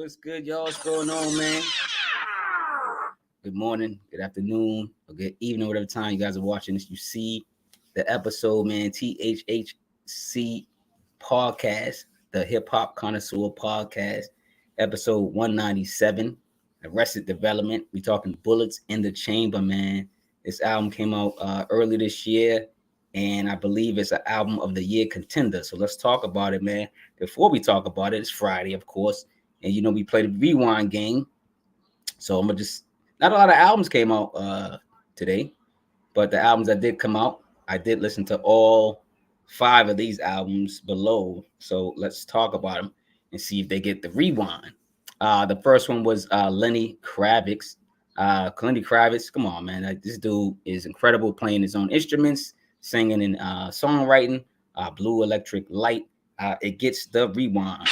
What's good, y'all? What's going on, man? Good morning, good afternoon, or good evening, whatever time you guys are watching this. You see the episode, man. THHC podcast, the Hip Hop Connoisseur podcast, episode 197. Arrested Development. We talking Bullets in the Chamber, man. This album came out early this year, and I believe it's an album of the year contender. So let's talk about it, man. Before we talk about it, it's Friday, of course, and you know we played a rewind game. So I'm gonna just not a lot of albums came out today, but the albums that did come out, I did listen to all 5 of these albums below. So let's talk about them and see if they get the rewind. The first one was Lenny Kravitz. Lenny Kravitz, come on, man. This dude is incredible playing his own instruments, singing and songwriting. Blue Electric Light. It gets the rewind.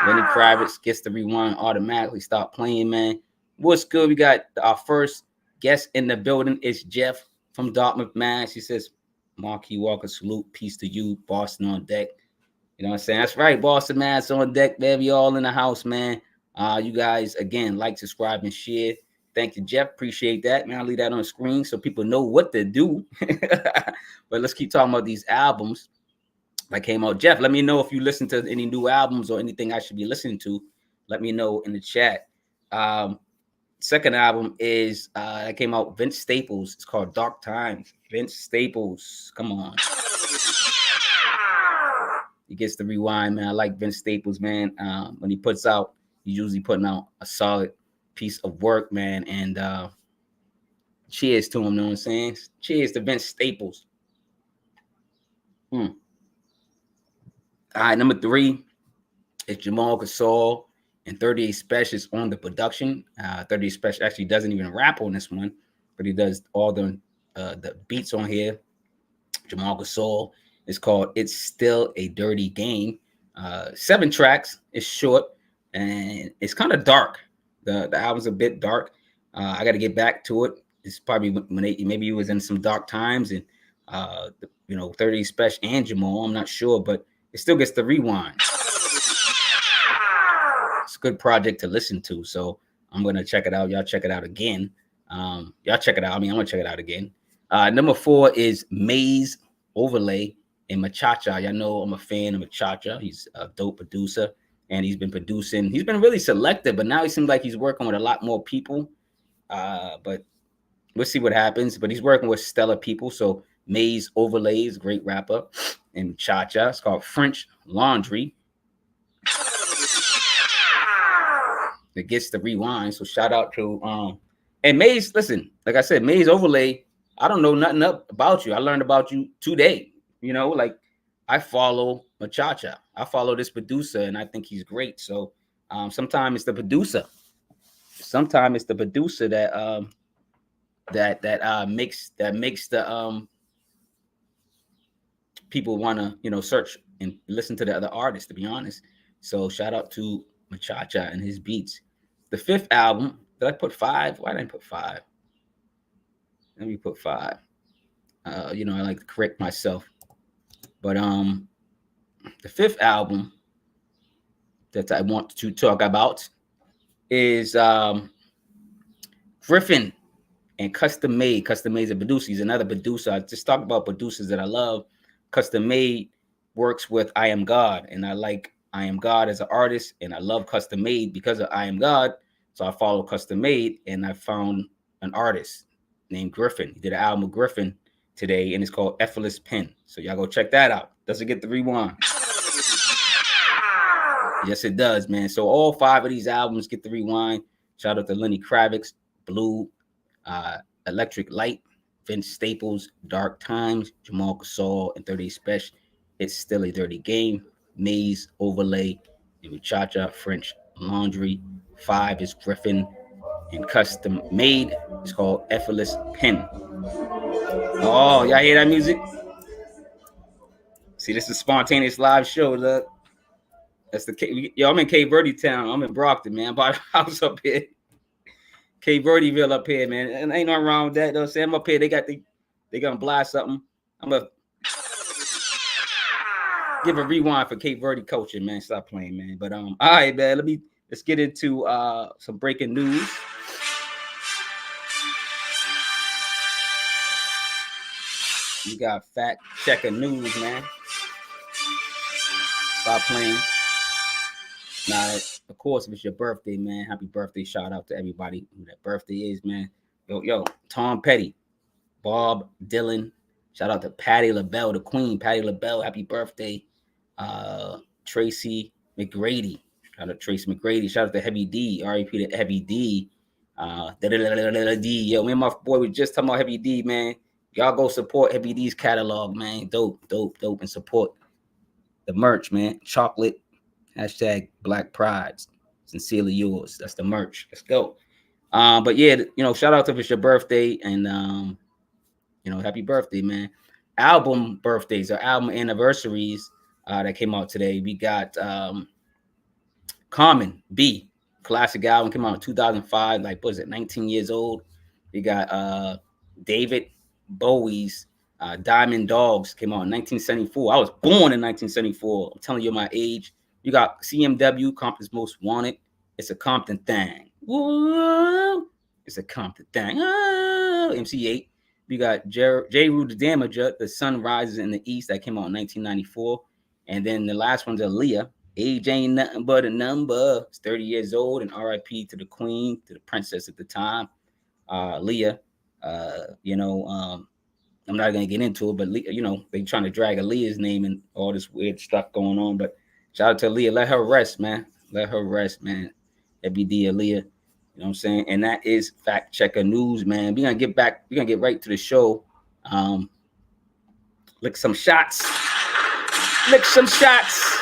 Lenny Kravitz gets the rewind automatically. Stop playing, man. What's good? We got our first guest in the building. It's Jeff from Dartmouth, Mass. He says, Marquis Walker, salute, peace to you, Boston on deck. You know what I'm saying? That's right, Boston, Mass on deck, baby. All in the house, man. You guys, again, like, subscribe, and share. Thank you, Jeff. Appreciate that, man. I'll leave that on the screen so people know what to do. But let's keep talking about these albums that came out. Jeff, let me know if you listen to any new albums or anything I should be listening to. Let me know in the chat. Second album is that came out, Vince Staples. It's called Dark Times. Vince Staples, come on. He gets the rewind, man. I like Vince Staples, man. When he puts out, he's usually putting out a solid piece of work, man. And cheers to him, you know what I'm saying? Cheers to Vince Staples. All right, number 3 is Jamal Gasol and 38 Special is on the production. 38 Special actually doesn't even rap on this one, but he does all the beats on here. Jamal Gasol is called It's Still a Dirty Game. 7 tracks. It's short and it's kind of dark. The album's a bit dark. I got to get back to it. It's probably when maybe he was in some dark times and 38 Special and Jamal. I'm not sure, but it still gets the rewind. It's a good project to listen to, so I'm gonna check it out. Y'all check it out again. Y'all check it out. I mean, I'm gonna check it out again. Number 4 is Maze Overlay and Machacha. Y'all know I'm a fan of Machacha. He's a dope producer, and he's been producing. He's been really selective, but now he seems like he's working with a lot more people. But we'll see what happens. But he's working with stellar people. So Maze Overlay is a great rapper, and Machacha. It's called French Laundry. It gets the rewind. So shout out to and Maze. Listen, like I said, Maze Overlay. I don't know nothing about you. I learned about you today. You know, like I follow Machacha. I follow this producer, and I think he's great. So sometimes it's the producer. Sometimes it's the producer that makes the people want to search and listen to the other artists. To be honest, so shout out to Machacha and his beats. The 5th album, did I put 5? Why didn't I put 5? Let me put 5. I like to correct myself. But the 5th album that I want to talk about is Griffin and Custom Made. Custom Made is a producer. He's another producer. I just talk about producers that I love. Custom Made works with I Am God, and I like I Am God as an artist, and I love Custom Made because of I Am God. So I follow Custom Made, and I found an artist named Griffin. He did an album with Griffin today, and it's called Effortless Pen. So y'all go check that out. Does it get the rewind? Yes, it does, man. So all 5 of these albums get the rewind. Shout out to Lenny Kravitz, Blue, Electric Light, Vince Staples, Dark Times, Jamal Gasol, and 38 Special. It's Still a Dirty Game. Maze Overlay, and Machacha, French Laundry. 5 is Griffin and Custom Made. It's called Effortless Pen. Oh, y'all hear that music? See, this is a spontaneous live show. Look, that's I'm in Cape Verde town. I'm in Brockton, man. I bought a house up here. Cape Verdeville up here, man. And ain't nothing wrong with that, though. Say I'm up here. They gonna blast something. give a rewind for Cape Verde culture, man. Stop playing, man. But all right, man. Let's get into some breaking news. You got fact checking news, man. Stop playing. Now, of course, if it's your birthday, man, happy birthday. Shout out to everybody who that birthday is, man. Yo, Tom Petty, Bob Dylan. Shout out to Patti LaBelle, the queen. Patti LaBelle, happy birthday. Tracy McGrady. Shout out to Tracy McGrady. Shout out to Heavy D. R.I.P. to Heavy D. Yo, me and my boy was just talking about Heavy D, man. Y'all go support Heavy D's catalog, man. Dope. And support the merch, man. Chocolate. Hashtag Black Prides. Sincerely yours. That's the merch. Let's go. But yeah, shout out to if it's your birthday and happy birthday, man. Album birthdays or album anniversaries that came out today. We got Common B, classic album, came out in 2005, like what was it, 19 years old. We got David Bowie's Diamond Dogs, came out in 1974. I was born in 1974. I'm telling you my age. You got CMW, Compton's Most Wanted. It's a Compton thing. Whoa. It's a Compton thing. Oh, MC8. We got J. Rue the Damager, The Sun Rises in the East, that came out in 1994. And then the last one's Aaliyah. Age ain't nothing but a number. It's 30 years old, and RIP to the queen, to the princess at the time. Aaliyah, I'm not going to get into it, but, they trying to drag Aaliyah's name and all this weird stuff going on. But shout out to Aaliyah. Let her rest, man. Let her rest, man. FBD Aaliyah. You know what I'm saying? And that is Fact Checker News, man. We're going to get right to the show. Lick some shots. Lick some shots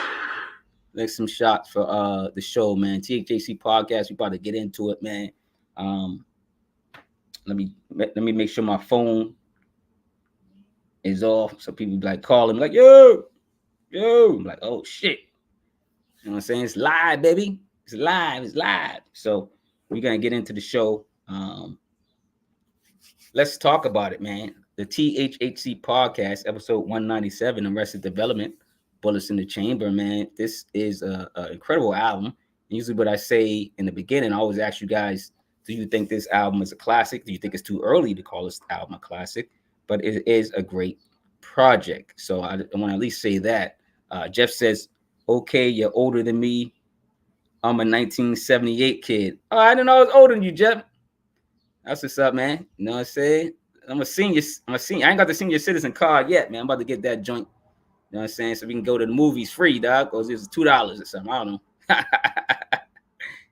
for the show, man. THHC podcast. We about to get into it, man. Let me make sure my phone is off, so people be like calling me like, yo. I'm like, oh shit. You know what I'm saying? It's live, baby. It's live. So we're gonna get into the show. Let's talk about it, man. The THHC podcast, episode 197, Arrested Development, Bullets in the Chamber, man. This is an incredible album. Usually what I say in the beginning, I always ask you guys, do you think this album is a classic? Do you think it's too early to call this album a classic? But it is a great project. So I want to at least say that. Jeff says, okay, you're older than me. I'm a 1978 kid. Oh, I didn't know I was older than you, Jeff. That's what's up, man. You know what I'm saying? I'm a senior. I ain't got the senior citizen card yet, man. I'm about to get that joint. You know what I'm saying? So we can go to the movies free, dog. Because it's $2 or something. I don't know.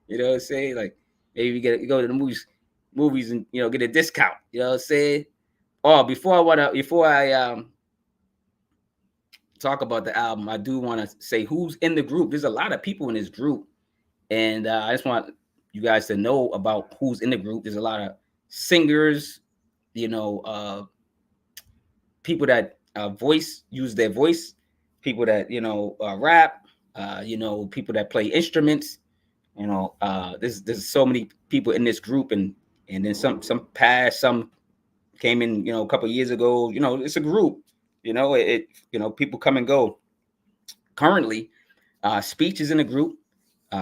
You know what I'm saying? Like, maybe you go to the movies and, get a discount. You know what I'm saying? Oh, before I talk about the album, I do want to say who's in the group. There's a lot of people in this group. And I just want you guys to know about who's in the group. There's a lot of singers, people that use their voice, people that, rap, people that play instruments. There's so many people in this group, and then some passed, some came in, a couple of years ago. It's a group, people come and go. Currently, Speech is in the group.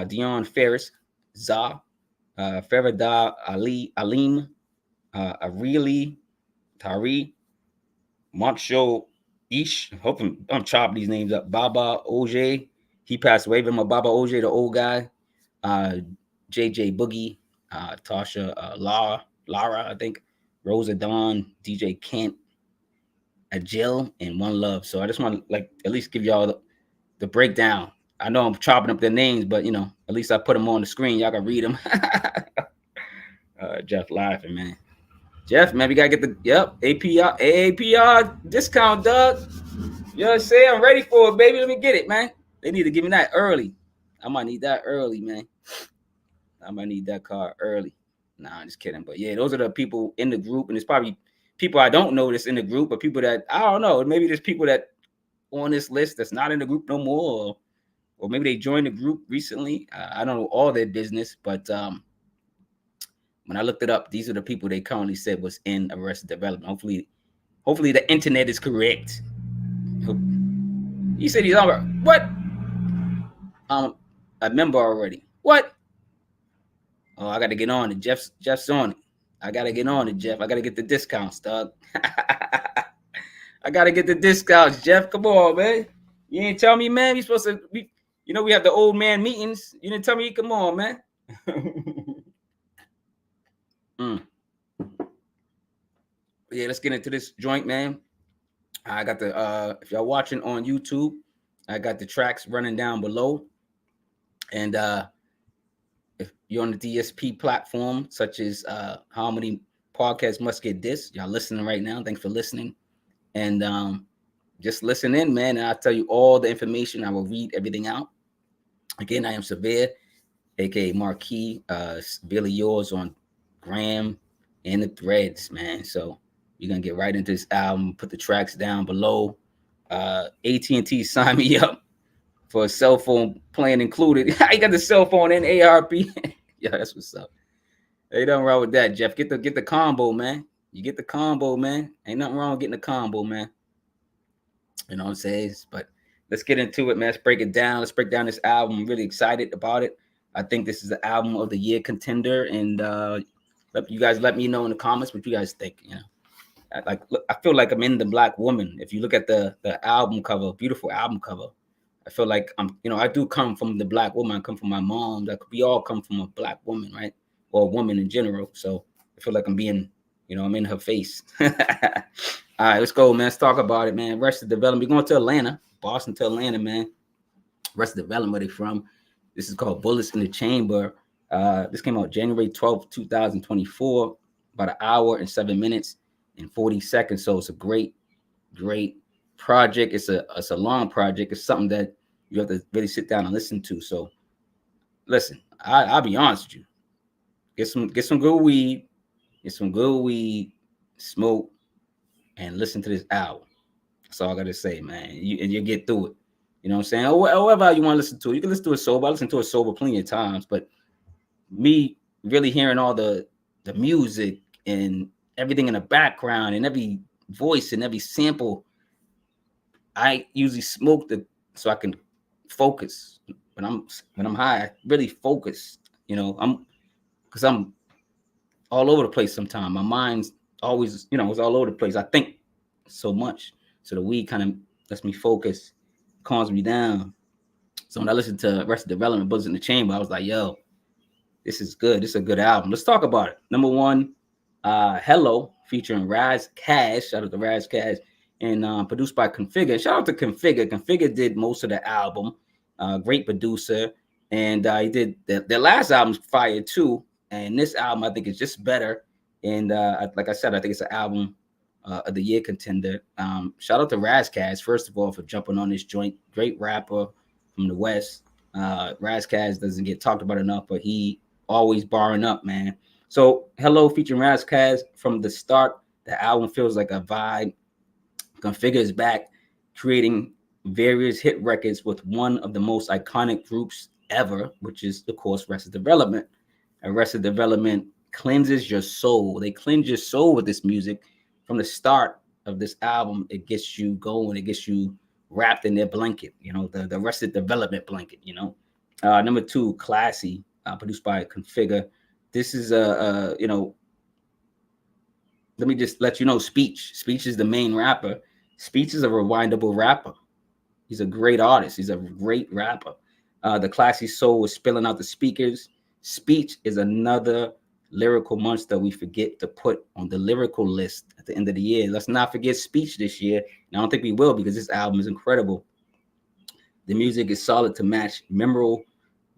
Dion Ferris, Za, Farida Alim, Arili, Tari, Montsho-Eshe. Hope I'm chopping these names up. Baba Oj, he passed away. Remember Baba Oj, the old guy. JJ Boogie, Tasha, Lara, I think, Rosa Dawn, DJ Kent, Agil, and One Love. So I just want to at least give y'all the breakdown. I know I'm chopping up their names, but at least I put them on the screen. Y'all can read them. Jeff laughing, man. Jeff, man, we gotta get the APR discount, dog. You know what I'm saying? I'm ready for it, baby. Let me get it, man. They need to give me that early. I might need that early, man. I might need that card early. Nah, I'm just kidding. But yeah, those are the people in the group, and it's probably people I don't know that's in the group, but people that I don't know. Maybe there's people that on this list that's not in the group no more. Or maybe they joined the group recently. I don't know all their business, but when I looked it up, these are the people they currently said was in Arrested Development. Hopefully the internet is correct. He said he's on. What? A member already. What? Oh, I got to get on it. Jeff's on it. I got to get on it, Jeff. I got to get the discounts, dog. I got to get the discounts, Jeff. Come on, man. You ain't tell me, man. We supposed to be, we have the old man meetings. You didn't tell me. Come on, man. Yeah, let's get into this joint, man. I got the if y'all watching on YouTube, I got the tracks running down below. And if you're on the DSP platform, such as How Many Podcasts Must Get This, y'all listening right now. Thanks for listening. And just listen in, man. And I'll tell you all the information. I will read everything out. Again, I am Severe, aka Marquis, Cincerely Yours on Gram and the Threads, man. So you're gonna get right into this album. Put the tracks down below. AT&T signed me up for a cell phone plan included. I got the cell phone and ARP. Yeah, that's what's up. Ain't nothing wrong with that, Jeff. Get the combo, man. You get the combo, man. Ain't nothing wrong with getting the combo, man. You know what I'm saying? But let's get into it, man. Let's break it down. Let's break down this album. I'm really excited about it. I think this is the album of the year contender. And you guys let me know in the comments what you guys think. I feel like I'm in the Black Woman. If you look at the album cover, beautiful album cover, I feel like I do come from the Black woman. I come from my mom. Like we all come from a Black woman, right? Or a woman in general. So I feel like I'm being, I'm in her face. All right, let's go, man. Let's talk about it, man. Arrested Development. We're going to Atlanta, Boston to Atlanta, man. Arrested Development, where they from. This is called Bullets in the Chamber. This came out January 12th, 2024. About an hour and 7 minutes and 40 seconds. So it's a great project. It's a long project. It's something that you have to really sit down and listen to. So listen, I'll be honest with you. Get some good weed, smoke, and listen to this album. That's all I gotta say, man. You get through it. You know what I'm saying? Or however you want to listen to it. You can listen to it sober. I listen to it sober plenty of times, but me really hearing all the music and everything in the background and every voice and every sample, I usually smoke so I can focus. When I'm high, I really focus. Because I'm all over the place sometimes. My mind's always, it's all over the place. I think so much. So the weed kind of lets me focus, calms me down. So when I listened to Arrested Development, Bullets in the Chamber, I was like, yo, this is good. This is a good album. Let's talk about it. Number one, Hello, featuring Ras Kass. Shout out to Ras Kass. And produced by Configure. Shout out to Configure. Configure did most of the album. Great producer. And he did their last album's fire too. And this album, I think, is just better. And like I said, I think it's an album of the year contender. Shout out to Ras Kass, first of all, for jumping on this joint. Great rapper from the West. Ras Kass doesn't get talked about enough, but he always barring up, man. So Hello, featuring Ras Kass. From the start, the album feels like a vibe. Configure is back, creating various hit records with one of the most iconic groups ever, which is, of course, Arrested Development. Arrested Development cleanses your soul. They cleanse your soul with this music. From the start of this album, it gets you going. It gets you wrapped in their blanket, the Arrested Development blanket, Number two, Classy, produced by Configure. This is let me just let you know, Speech. Speech is the main rapper. Speech is a rewindable rapper. He's a great artist. He's a great rapper. The Classy Soul is spilling out the speakers. Speech is another lyrical monster we forget to put on the lyrical list at the end of the year. Let's not forget Speech this year. And I don't think we will, because this album is incredible. The music is solid to match memorable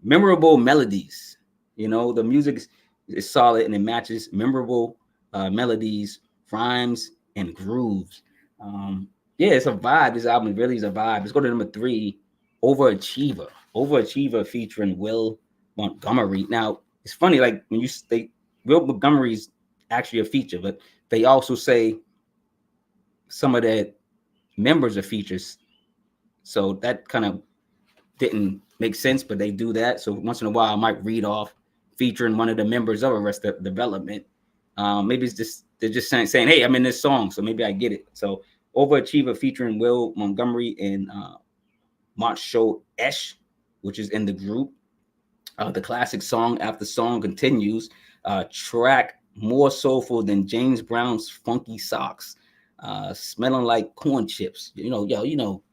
melodies. The music is solid and it matches memorable melodies, rhymes, and grooves. It's a vibe. This album really is a vibe. Let's go to number three, Overachiever. Overachiever featuring Will Montgomery. Now, it's funny, like when Will Montgomery's actually a feature, but they also say some of their members are features. So that kind of didn't make sense, but they do that. So once in a while, I might read off featuring one of the members of Arrested Development. Maybe it's just they're just saying, hey, I'm in this song, so maybe I get it. So Overachiever featuring Will Montgomery and Montsho-Eshe, which is in the group. The classic Song After Song continues. Track more soulful than James Brown's Funky Socks, smelling like corn chips. You know,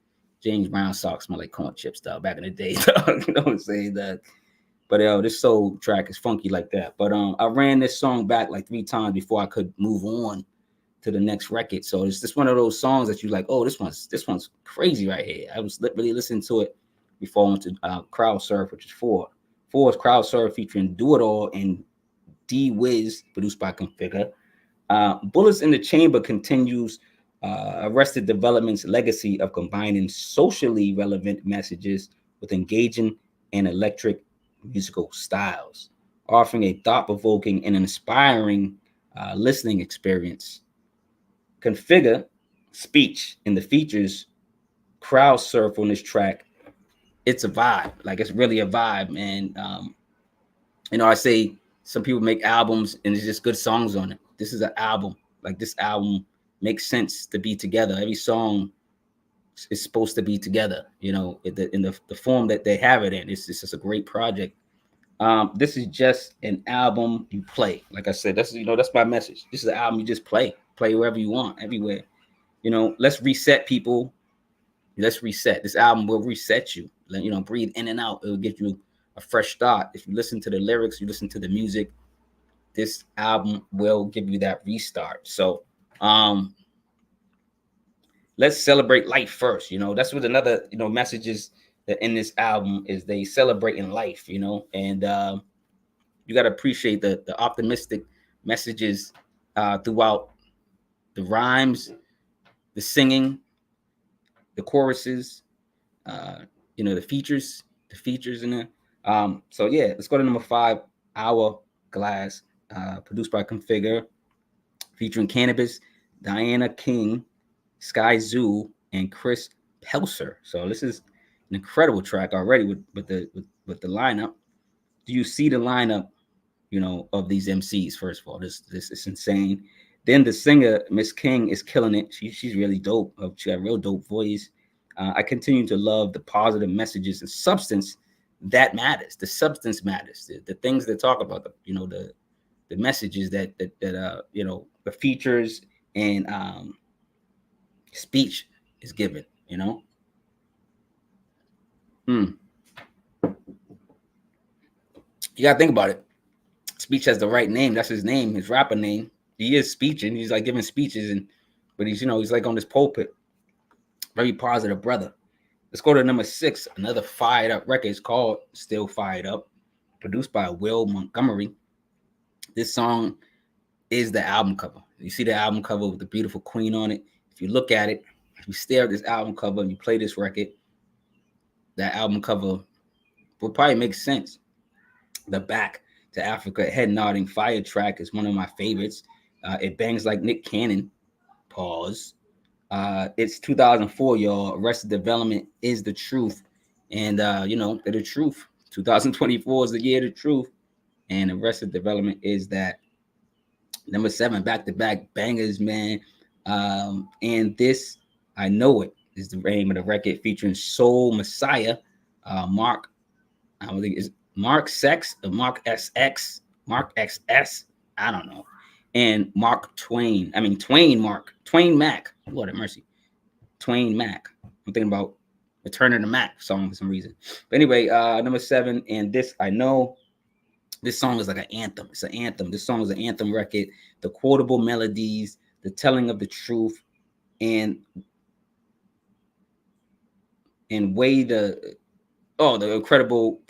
James Brown socks smell like corn chips, though, back in the day. You know what I'm saying? But this soul track is funky like that. But I ran this song back like 3 times before I could move on to the next record. So it's just one of those songs that you like, oh, this one's crazy right here. I was really listening to it before I went to Crowd Surf, which is 4. 4 is Crowd Surf featuring DoItAll and D-Wiz, produced by Configure. Bullets in the Chamber continues Arrested Development's legacy of combining socially relevant messages with engaging and electric musical styles, offering a thought-provoking and inspiring listening experience. Configure speech in the features Crowd Surf on this track. It's a vibe. Like, it's really a vibe, man. I say some people make albums and there's just good songs on it. This is an album. Like, this album makes sense to be together. Every song is supposed to be together, in the form that they have it in. It's just a great project. This is just an album you play. Like I said, that's my message. This is an album you just play wherever you want, everywhere. Let's reset, people. Let's reset. This album will reset you. Breathe in and out. It will give you a fresh start. If you listen to the lyrics, you listen to the music, this album will give you that restart. So let's celebrate life first. That's what another messages that in this album is. They celebrating life, and you got to appreciate the optimistic messages throughout the rhymes, the singing, the choruses, the features in there. So yeah, let's go to number 5, Hourglass, produced by Configure, featuring Canibus, Diana King, Skyzoo, and Chris Pelcer. So this is an incredible track already with the lineup. Do you see the lineup, of these MCs? First of all, this is insane. Then the singer, Miss King, is killing it. She's really dope. She got a real dope voice. I continue to love the positive messages and substance that matters. The substance matters. The things that talk about the messages that the features and speech is given. You gotta think about it. Speech has the right name. That's his name, his rapper name. He is speeching. He's like giving speeches, but he's like on this pulpit. Very positive brother. Let's go to number 6. Another fired up record. It's called Still Fired Up, produced by Will Montgomery. This song is the album cover. You see the album cover with the beautiful queen on it. If you look at it, if you stare at this album cover and you play this record, that album cover will probably make sense. The Back to Africa head nodding fire track is one of my favorites. It bangs like Nick Cannon. Pause. It's 2004, y'all. Arrested Development is the truth. And, they're the truth. 2024 is the year of the truth. And Arrested Development is that. Number 7, back-to-back bangers, man. And this, I Know It, is the name of the record, featuring Soul Messiah, Mark, I don't think it's Mark Sex or Mark SX, Mark XS, I don't know. And Twain Mack. Lord have mercy. Twain Mack. I'm thinking about Return of the Mack song for some reason. But anyway, number 7, and This I Know. This song is like an anthem. It's an anthem. This song is an anthem record. The quotable melodies, the telling of the truth, and way the incredible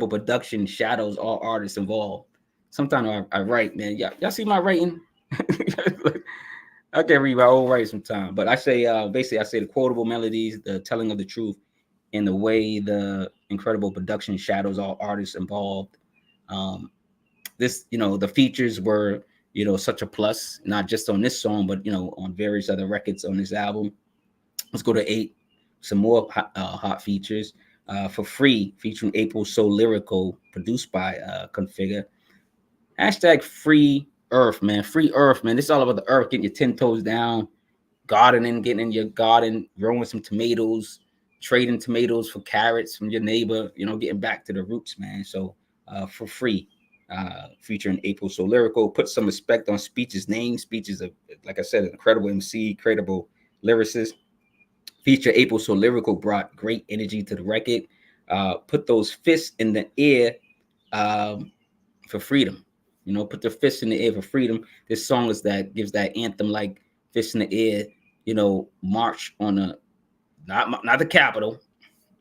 production shadows all artists involved. Sometimes I write, man. Y'all see my writing? I can't read my own writing sometimes, but I say basically I say the quotable melodies, the telling of the truth, and the way the incredible production shadows all artists involved. This, the features were, such a plus, not just on this song, but on various other records on this album. Let's go to 8. Some more hot features. For Free, featuring April So Lyrical, produced by Configure. Hashtag Free Earth, man. Free Earth, man. This is all about the earth, getting your 10 toes down, gardening, getting in your garden, growing some tomatoes, trading tomatoes for carrots from your neighbor, you know, getting back to the roots, man. So for free, featuring April So Lyrical. Put some respect on Speech's name. Speech is, like I said, an incredible MC, credible lyricist. Feature April So Lyrical brought great energy to the record. Put those fists in the air for freedom. You know, put the fists in the air for freedom. This song is that gives that anthem like fists in the air. You know, march on a not the Capitol.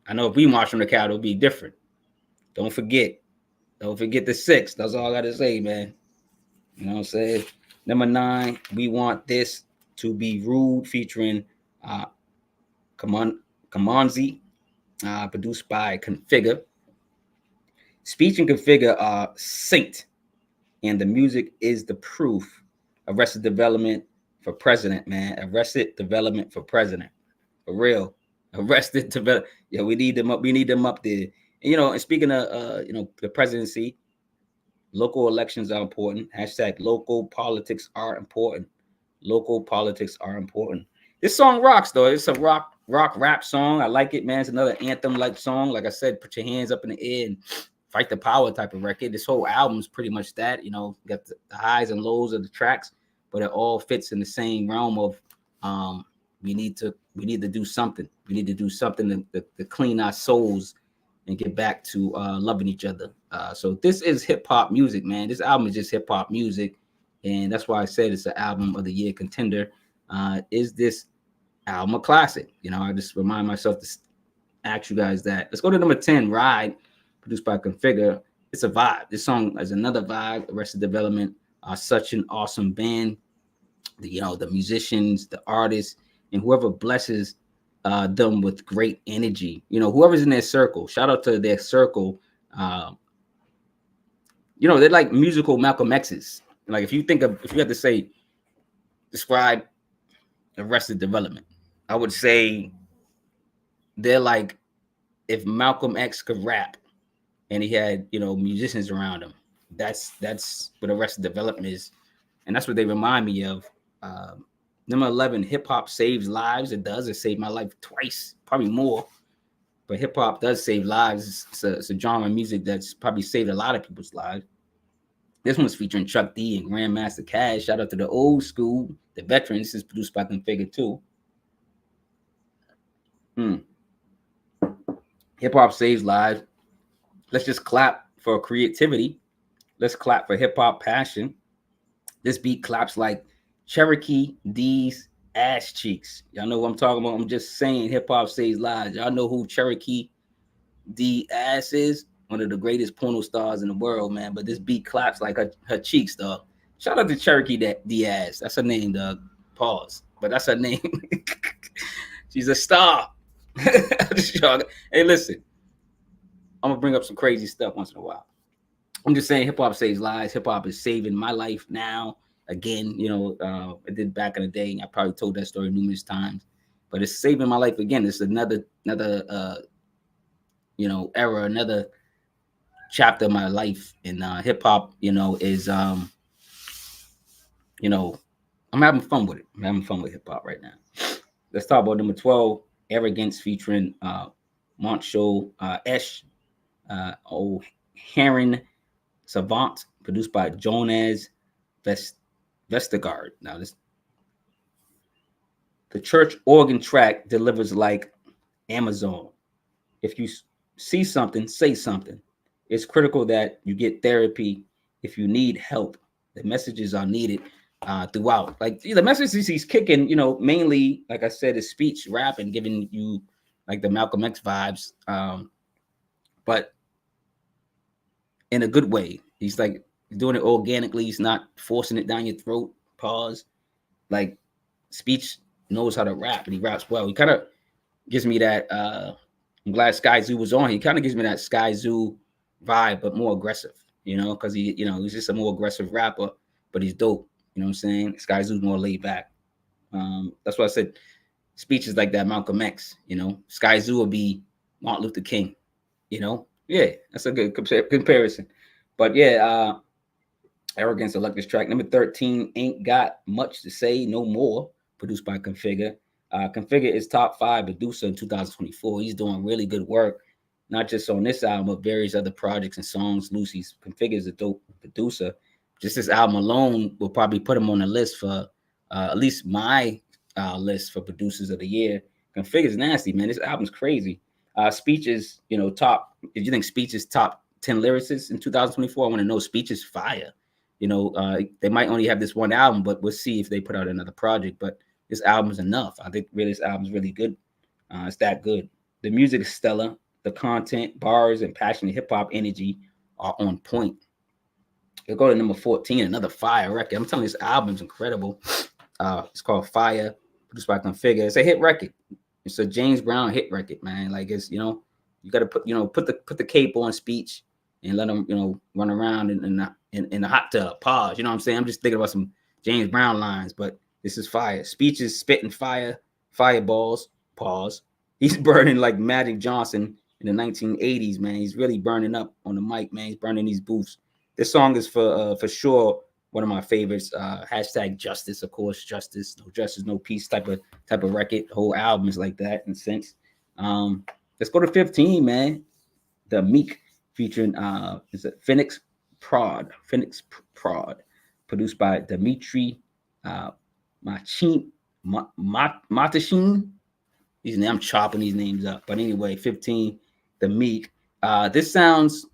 I know if we march on the Capitol, it'd be different. Don't forget the 6th. That's all I gotta say, man. You know what I'm saying? Number 9, We Want This to Be Rude, featuring Kamonzi, produced by Configure. Speech and Configure are synced, and the music is the proof. Arrested Development for president, man. Arrested Development for president. For real. Arrested Development. Yeah, we need them up. We need them up there. And, you know, and speaking of, you know, the presidency, local elections are important. Hashtag local politics are important. Local politics are important. This song rocks, though. It's a rock rap song. I like it, man. It's another anthem-like song. Like I said, put your hands up in the air and fight the power type of record. This whole album is pretty much that. You know, got the highs and lows of the tracks, but it all fits in the same realm of we need to do something. We need to do something to clean our souls and get back to loving each other. So this is hip hop music, man. This album is just hip hop music, and that's why I said it's an album of the year contender. Is this album a classic? You know, I just remind myself to ask you guys that. Let's go to number 10, Ride, produced by Configure. It's a vibe. This song is another vibe. Arrested Development are such an awesome band. The musicians, the artists, and whoever blesses them with great energy. You know, whoever's in their circle. Shout out to their circle. You know, they're like musical Malcolm X's. Like if you had to say, describe Arrested Development, I would say they're like if Malcolm X could rap and he had, you know, musicians around him. That's what Arrested Development is, and that's what they remind me of. Number 11, Hip Hop Saves Lives. It does. It saved my life twice, probably more. But hip hop does save lives. It's a genre of music that's probably saved a lot of people's lives. This one's featuring Chuck D and Grandmaster Cash. Shout out to the old school, the veterans. This is produced by Configure too. Hip hop saves lives. Let's just clap for creativity. Let's clap for hip hop passion. This beat claps like Cherokee D's ass cheeks. Y'all know what I'm talking about. I'm just saying hip hop saves lives. Y'all know who Cherokee D ass is? One of the greatest porno stars in the world, man. But this beat claps like her cheeks, dog. Shout out to Cherokee Diaz. That's her name, dog. Pause. But that's her name. She's a star. Hey, listen. I'm going to bring up some crazy stuff once in a while. I'm just saying hip hop saves lives. Hip hop is saving my life now. Again, you know, I did back in the day. I probably told that story numerous times. But it's saving my life again. It's another you know, era, another chapter of my life. And hip hop, you know, is you know, I'm having fun with it. I'm having fun with hip hop right now. Let's talk about number 12, Arrogance, featuring Montsho-Eshe, Heron, Savant, produced by Jonas Vestergaard. Now the church organ track delivers like Amazon. If you see something, say something. It's critical that you get therapy if you need help. The messages are needed throughout. Like the messages he's kicking, you know, mainly, like I said, is speech, rap, and giving you like the Malcolm X vibes, but in a good way. He's like doing it organically. He's not forcing it down your throat. Pause. Like speech knows how to rap, and he raps well. He kind of gives me that. I'm glad Skyzoo was on. He kind of gives me that Skyzoo vibe, but more aggressive. You know, because he, you know, he's just a more aggressive rapper, but he's dope. You know what I'm saying? Skyzoo's more laid back. That's why I said speech is like that Malcolm X. You know, Skyzoo will be Martin Luther King. You know, yeah, that's a good comparison. But yeah, Arrogance, select this track. Number 13, Ain't Got Much to Say No More, produced by Configure. Configure is top 5 producer in 2024. He's doing really good work, not just on this album, but various other projects and songs. Lucy's Configure is a dope producer. Just this album alone will probably put him on the list for at least my list for producers of the year. Configure is nasty, man. This album's crazy. Speech is, top. If you think Speech is top 10 lyricists in 2024, I want to know Speech is fire. They might only have this one album, but we'll see if they put out another project. But this album is enough. I think really this album is really good. It's that good. The music is stellar. The content, bars, and passionate hip hop energy are on point. We'll go to number 14, another fire record. I'm telling you, this album's incredible. It's called Fire, produced by Configure. It's a hit record. It's a James Brown hit record, man. Like it's, you got to put the cape on Speech and let them, run around in the hot tub. Pause. You know what I'm saying? I'm just thinking about some James Brown lines, but this is fire. Speech is spitting fire, fireballs. Pause. He's burning like Magic Johnson in the 1980s, man. He's really burning up on the mic, man. He's burning these booths. This song is for sure one of my favorites. Hashtag justice, of course. Justice, no peace type of record. The whole album is like that in a sense. Let's go to 15, man. The Meek featuring is it Fenixprod, produced by Dimitri Matashin. I'm chopping these names up, but anyway, 15. The Meek. This sounds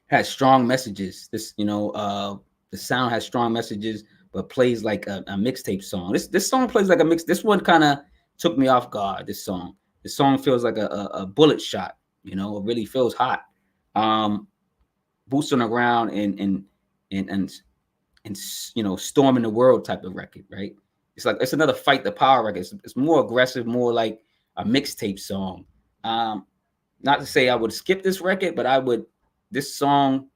has strong messages. This, the sound has strong messages, but plays like a mixtape song. This song plays like a mix. This one kind of took me off guard. This song feels like a bullet shot. It really feels hot. Boots on the ground and storming the world type of record, right? It's another fight the power record. It's more aggressive, more like a mixtape song. Not to say I would skip this record, but this song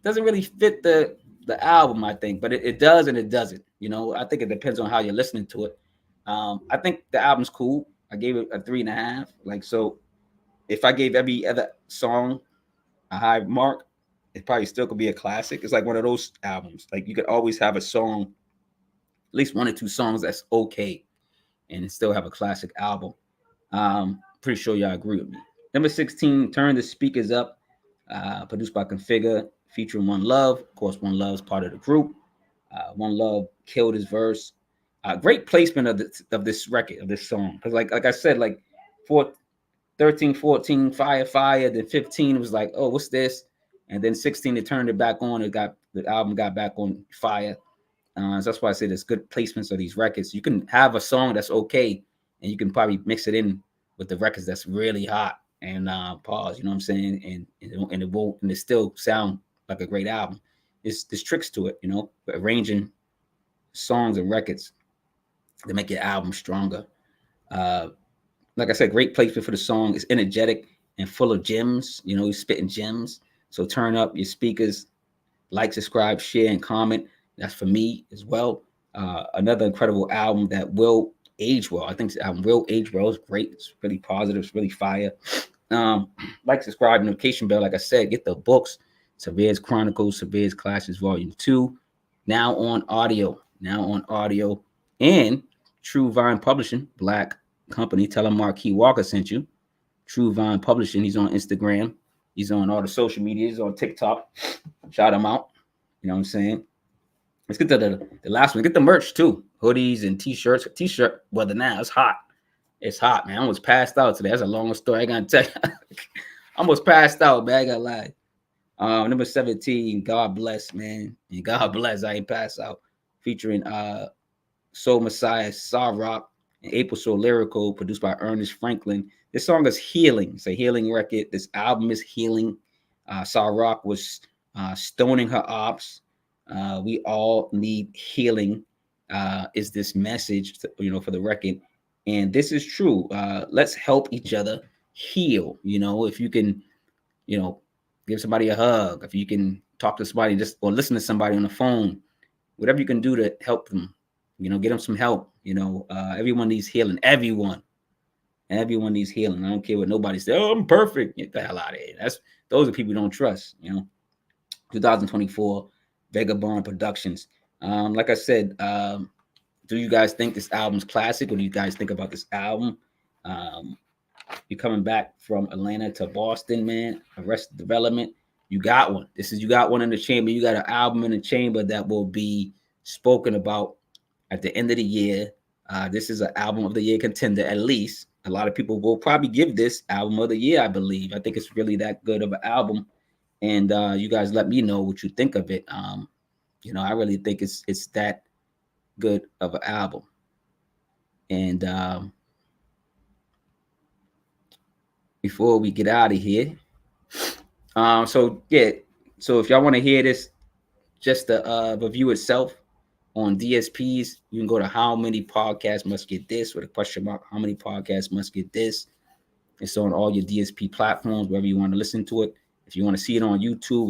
doesn't really fit the album, I think, but it does and it doesn't. I think it depends on how you're listening to it. I think the album's cool. I gave it a 3.5. So if I gave every other song a high mark, it probably still could be a classic. It's like one of those albums. Like you could always have a song, at least 1 or 2 songs that's okay, and it still have a classic album. Pretty sure y'all agree with me. Number 16, Turn the Speakers Up, produced by Configure, featuring One Love. Of course, One Love is part of the group. One Love killed his verse. Great placement of this record, of this song. Because like I said, like 13, 14, fire. Then 15 it was like, oh, what's this? And then 16, they turned it back on. The album got back on fire. So that's why I say there's good placements of these records. You can have a song that's okay, and you can probably mix it in with the records that's really hot and pause. You know what I'm saying? And it still sound like a great album. There's tricks to it, arranging songs and records to make your album stronger. Like I said, great placement for the song. It's energetic and full of gems. He's spitting gems. So turn up your speakers, like, subscribe, share, and comment. That's for me as well. Another incredible album that will age well. I think this album will age well. It's great. It's really positive. It's really fire. Like, subscribe, notification bell. Like I said, get the books. Surveyors Chronicles, Surveyors Classes Volume 2. Now on audio. And True Vine Publishing, Black company. Tell them Marquis Walker sent you. True Vine Publishing. He's on Instagram. He's on all the social media. He's on TikTok. Shout him out. You know what I'm saying? Let's get to the last one. Get the merch too. Hoodies and t-shirts. T-shirt weather now. It's hot. It's hot, man. I almost passed out today. That's a long story. I gotta tell you. I almost passed out, man. I gotta lie. Number 17, God Bless, man. And God Bless, I ain't pass out. Featuring Soul Messiah, Saw Rock, and April Soul Lyrical, produced by Ernest Franklin. This song is healing. It's a healing record. This album is healing. Saw Rock was stoning her ops. We all need healing, is this message, for the record. And this is true. Let's help each other heal. If you can, give somebody a hug, if you can talk to somebody or listen to somebody on the phone, whatever you can do to help them, get them some help. Everyone needs healing. Everyone needs healing. I don't care what nobody says. Oh, I'm perfect. Get the hell out of here. Those are people you don't trust. 2024, Vagabond Productions. Like I said, do you guys think this album's classic? What do you guys think about this album? You're coming back from Atlanta to Boston, man. Arrested Development. You got one. You got one in the chamber. You got an album in the chamber that will be spoken about at the end of the year. This is an album of the year contender, at least. A lot of people will probably give this album of the year, I believe. I think it's really that good of an album. And you guys let me know what you think of it. I really think it's that good of an album. And before we get out of here, so if y'all want to hear this, just the review itself on DSPs, you can go to How Many Podcasts Must Get This with a question mark. How Many Podcasts Must Get This? It's on all your DSP platforms, wherever you want to listen to it. If you want to see it on YouTube,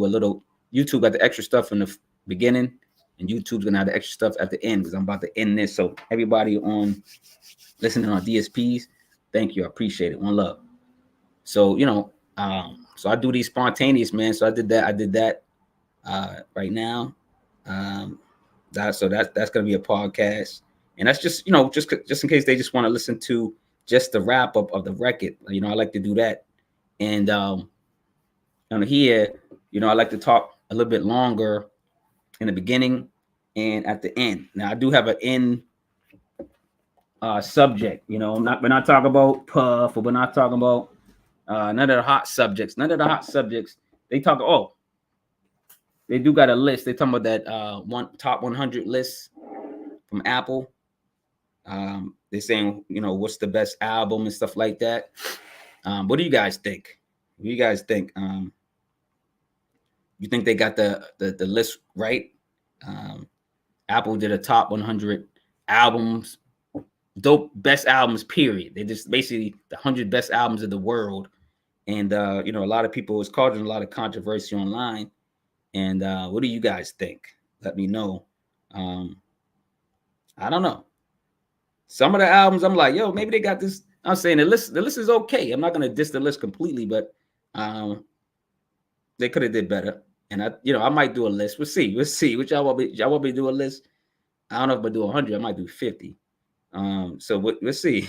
YouTube got the extra stuff in the beginning, and YouTube's gonna have the extra stuff at the end, because I'm about to end this. So everybody on listening on DSPs, thank you. I appreciate it. One love. So, so I do these spontaneous, man. So I did that right now. That's gonna be a podcast, and that's just just in case they just want to listen to just the wrap up of the record. I like to do that, and on here, I like to talk a little bit longer in the beginning and at the end. Now I do have an end subject. We're not talking about Puff, or we're not talking about none of the hot subjects. None of the hot subjects. They talk. Oh, they do got a list. They talking about that top 100 list from Apple. They're saying, what's the best album and stuff like that. What do you guys think? What do you guys think? You think they got the list right? Apple did a top 100 albums, dope best albums, period. They just basically the 100 best albums of the world. And, a lot of people was causing a lot of controversy online. And what do you guys think? Let me know. I don't know. Some of the albums, I'm like, yo, maybe they got this. I'm saying the list is okay. I'm not gonna diss the list completely, but they could have did better. And I might do a list. We'll see. Which y'all want me to do a list? I don't know if I do 100. I might do 50. So we'll see.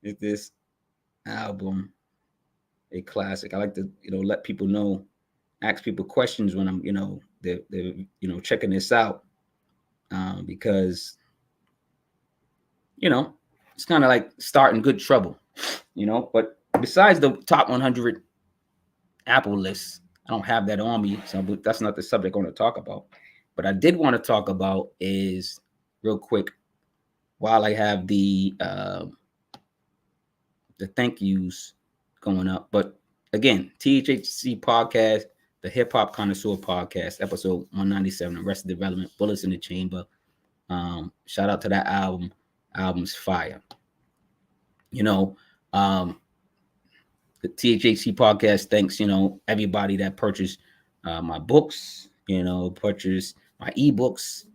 Is this album a classic? I like to let people know, ask people questions when I'm they're checking this out, because it's kind of like starting good trouble, but besides the top 100 Apple lists, I don't have that on me, so that's not the subject I want to talk about. But I did want to talk about is real quick, while I have the thank yous going up. But again, THHC podcast, the Hip Hop Connoisseur podcast, episode 197, Arrested Development, Bullets in the Chamber. Shout out to that album. Album's fire. The THHC podcast thanks, everybody that purchased my books, purchased my ebooks,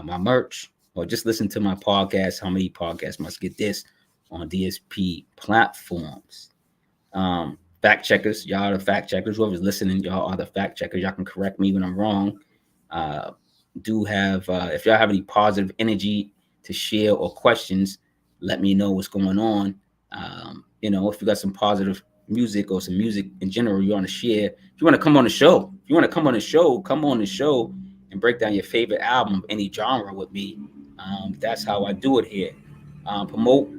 my merch, or just listen to my podcast. How Many Podcasts Must Get This on DSP platforms. Fact checkers, y'all are the fact checkers. Whoever's listening, y'all are the fact checkers. Y'all can correct me when I'm wrong. Do have, if y'all have any positive energy to share or questions, let me know what's going on. If you got some positive music or some music in general you want to share, if you want to come on the show, come on the show and break down your favorite album of any genre with me. That's how I do it here. Promote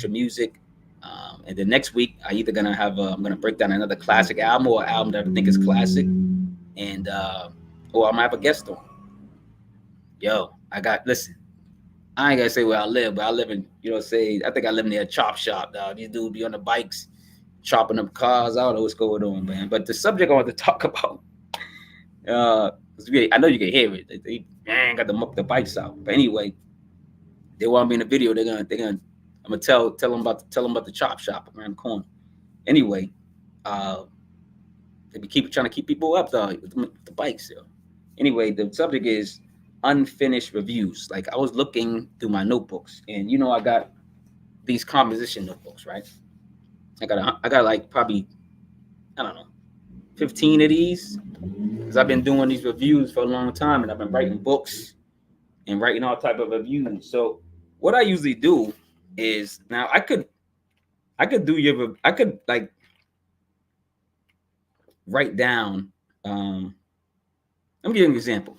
your music. And then next week, I either gonna have I'm gonna break down another classic album or an album that I think is classic, and or I might have a guest on. Yo, listen, I ain't gonna say where I live, but I live in, I think I live near a chop shop, dog. These dudes be on the bikes, chopping up cars. I don't know what's going on, man. But the subject I want to talk about, I know you can hear it. They got the bikes out. But anyway, they want me in the video. They're gonna. I'm gonna tell them about the chop shop around the corner. Anyway, they be trying to keep people up, dog, with the bikes. Yo. Anyway, the subject is unfinished reviews. Like, I was looking through my notebooks, and I got these composition notebooks, right? I got like probably, I don't know, 15 of these, because I've been doing these reviews for a long time, and I've been writing books and writing all type of reviews. So what I usually do is now I could like write down. Let me give you an example.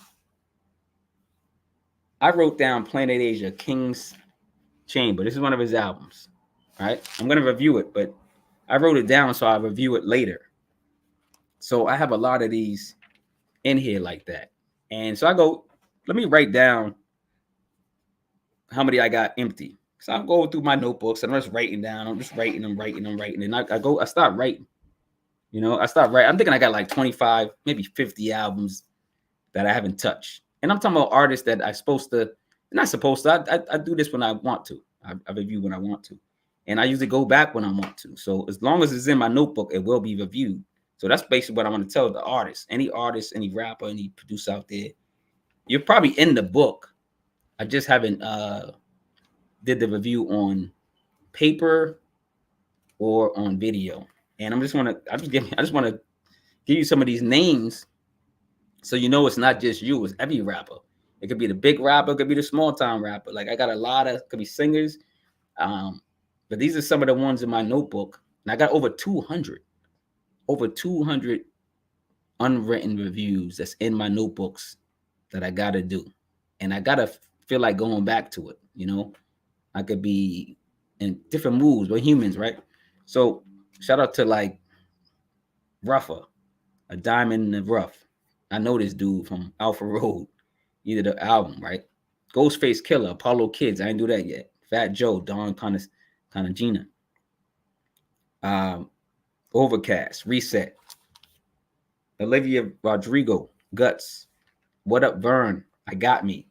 I wrote down Planet Asia, King's Chamber. This is one of his albums. All right. I'm going to review it, but I wrote it down so I'll review it later. So I have a lot of these in here like that. And so I go, let me write down how many I got empty. So I'm going through my notebooks and I'm just writing down. I'm just writing. And I start writing. I'm thinking I got like 25, maybe 50 albums that I haven't touched. And I'm talking about artists that I'm not supposed to. I do this when I want to. I review when I want to. And I usually go back when I want to. So as long as it's in my notebook, it will be reviewed. So that's basically what I want to tell the artists. Any artist, any rapper, any producer out there, you're probably in the book. I just haven't did the review on paper or on video. And I just want to give you some of these names so you know it's not just you, it's every rapper. It could be the big rapper, it could be the small time rapper. Like I got a lot of could be singers. But these are some of the ones in my notebook. And I got over 200 unwritten reviews that's in my notebooks that I gotta do. And I gotta feel like going back to it, I could be in different moods. We're humans, right? So shout out to like Rougher, a diamond in the rough. I know this dude from Alpha Road, either the album, right? Ghostface Killer, Apollo Kids. I didn't do that yet. Fat Joe, Don Gina. Overcast, Reset. Olivia Rodrigo, Guts. What Up, Vern? I Got Me.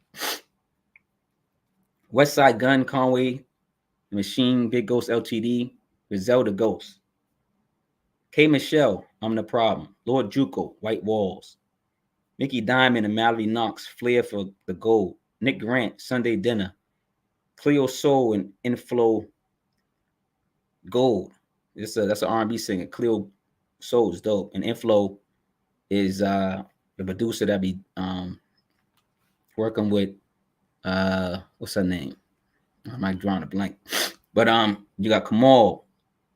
West Side Gun, Conway, Machine, Big Ghost LTD, Griselda Ghost. K. Michelle, I'm the Problem. Lord Juco, White Walls. Mickey Diamond and Mallory Knox, Flair for the Gold. Nick Grant, Sunday Dinner. Cleo Soul and Inflow Gold. That's an R&B singer. Cleo Soul is dope. And Inflow is the producer that be working with what's her name? I might draw a blank. But you got Kamal,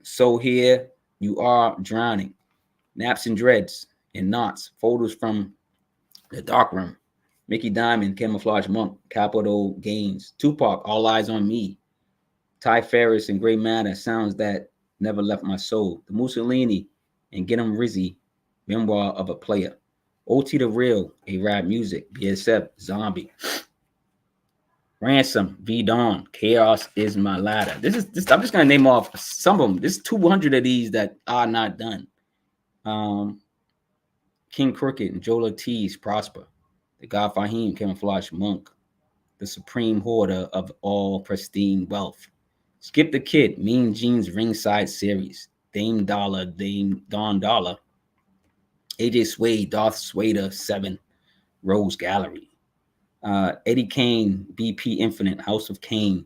So Here You Are Drowning, Naps and Dreads and Knots, Photos from the Dark Room, Mickey Diamond, Camouflage Monk, Capital Gains, Tupac, All Eyes on Me, Ty Ferris and Grey Matter, Sounds That Never Left My Soul, The Mussolini and Get 'em Rizzy, Memoir of a Player, OT The Real, A-Rap Music, BSF, Zombie, Ransom, V Dawn, Chaos Is My Ladder. This. I'm just gonna name off some of them. There's 200 of these that are not done. King Crooked and Joe Ortiz, Prosper, the God Fahim, Camouflage Monk, the Supreme Hoarder of All Pristine Wealth, Skip the Kid, Mean Jeans Ringside Series, Dame Dollar, Dame Don Dollar, AJ Swade, Darth Swader 7, Rose Gallery, Eddie Kane, BP Infinite, House of Kane,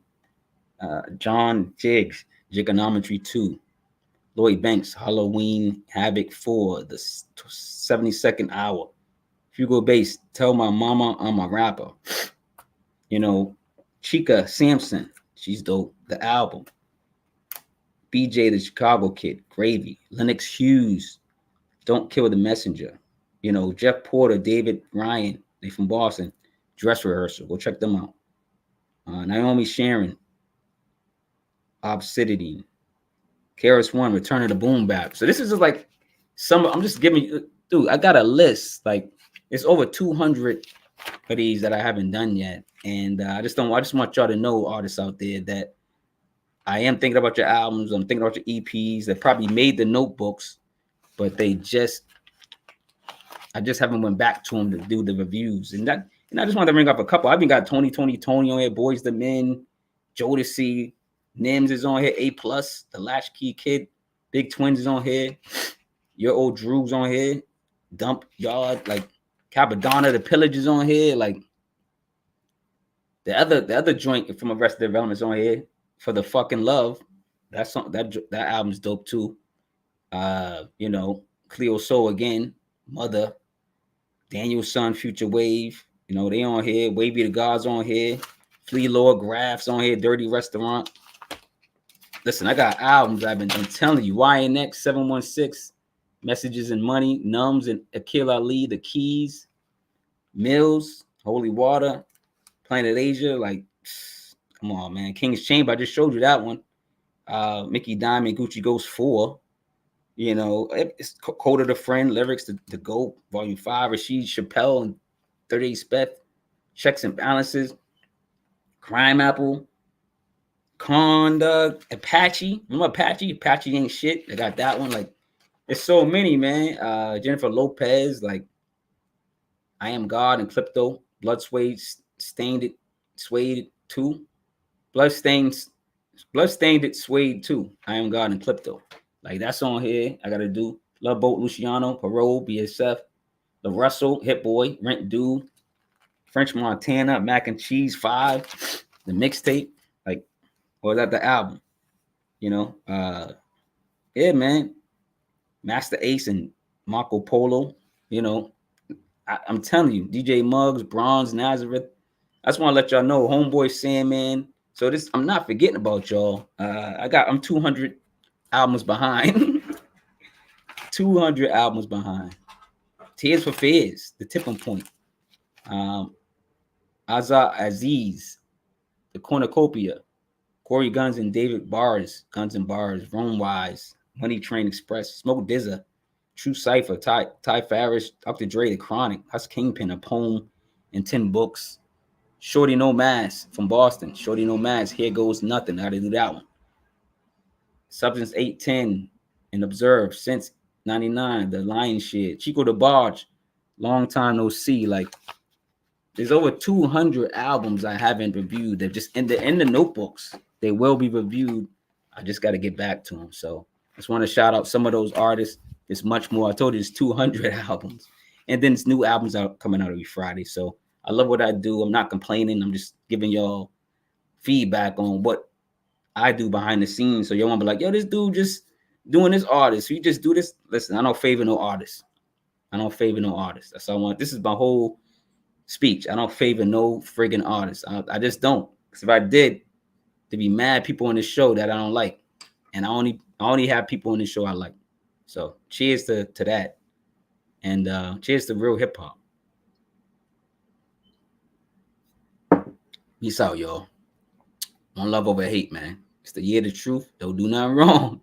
John Jiggs, Jigonometry 2, Lloyd Banks, Halloween Havoc 4, the 72nd Hour, Hugo Bass, Tell My Mama I'm a Rapper, Chica Sampson, she's dope, the album, BJ the Chicago Kid, Gravy, Lennox Hughes, Don't Kill the Messenger, Jeff Porter, David Ryan, they from Boston, Dress Rehearsal, go check them out. Naomi Sharon, Obsidian, KRS One, Return of the Boom Bap. So this is just like I'm just giving you, dude, I got a list. Like it's over 200 of these that I haven't done yet. And I just want y'all to know, artists out there, that I am thinking about your albums. I'm thinking about your EPs that probably made the notebooks, but I just haven't went back to them to do the reviews. And I just wanted to bring up a couple. I've even got Tony on here, Boys the Men, Jodeci, Nims is on here, A+, the Latchkey Kid, Big Twins is on here, Your Old Drew's on here, Dump Yard, like Capadonna, The Pillage is on here, like the other joint from Arrested Development is on here, For the Fucking Love. That album's dope too. Cleo Soul again, Mother, Daniel's Son, Future Wave, You know, they on here. Wavy the Gods on here. Flea Lord Graphs on here. Dirty Restaurant. Listen, I got albums I'm telling you. YNX 716, Messages and Money, Numbs and Akil Ali, The Keys, Mills, Holy Water, Planet Asia. Like, come on, man. King's Chamber. I just showed you that one. Mickey Diamond, Gucci Ghost 4. You know, it's Code of the Friend, Lyrics, The GOAT, Volume 5, Rashid Chappelle and 38 Speth, Checks and Balances, Crime Apple, Conduct, Apache. Remember Apache? Apache ain't shit. I got that one. Like, there's so many, man. Jennifer Lopez, like, I Am God and Crypto, Blood Suede, Stained It, Suede 2, Bloodstained It, Suede 2, I Am God and Crypto. Like, that's on here. I got to do Love Boat, Luciano, Parole, BSF, The Russell, Hit Boy, Rent Dude, French Montana, Mac and Cheese 5, the mixtape. Like, or that the album? You know? Yeah, man. Master Ace and Marco Polo. You know, I'm telling you, DJ Muggs, Bronze, Nazareth. I just want to let y'all know, Homeboy Sandman. So this, I'm not forgetting about y'all. I'm 200 albums behind. 200 albums behind. Tears for Fears, The Tipping Point. Azar Aziz, The Cornucopia, Corey Guns and David Bars, Guns and Bars, Rome Wise, Money Train Express, Smoke Dizza, True Cypher, Ty Farish, Dr. Dre, The Chronic, Hus Kingpin, A Poem, and 10 Books. Shorty No Mask from Boston. Shorty No Mask, Here Goes Nothing. I gotta do that one. Substance 810 and Observe since 99. The Lion Shit. Chico the Barge, Long Time No See. Like, there's over 200 albums I haven't reviewed. They're just in the notebooks. They will be reviewed. I just got to get back to them. So I just want to shout out some of those artists. There's much more. I told you it's 200 albums. And then it's new albums out coming out every Friday. So I love what I do. I'm not complaining. I'm just giving y'all feedback on what I do behind the scenes. So y'all won't be like, yo, this dude just doing this artist. You just do this. Listen, I don't favor no artists. That's all I want. This is my whole speech. I don't favor no friggin' artists. I just don't. Because if I did, there'd be mad people on this show that I don't like. And I only have people on this show I like. So cheers to that. And cheers to real hip hop. Peace out, y'all. One love over hate, man. It's the year of the truth. Don't do nothing wrong.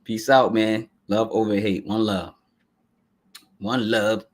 Peace out, man. Love over hate. One love. One love.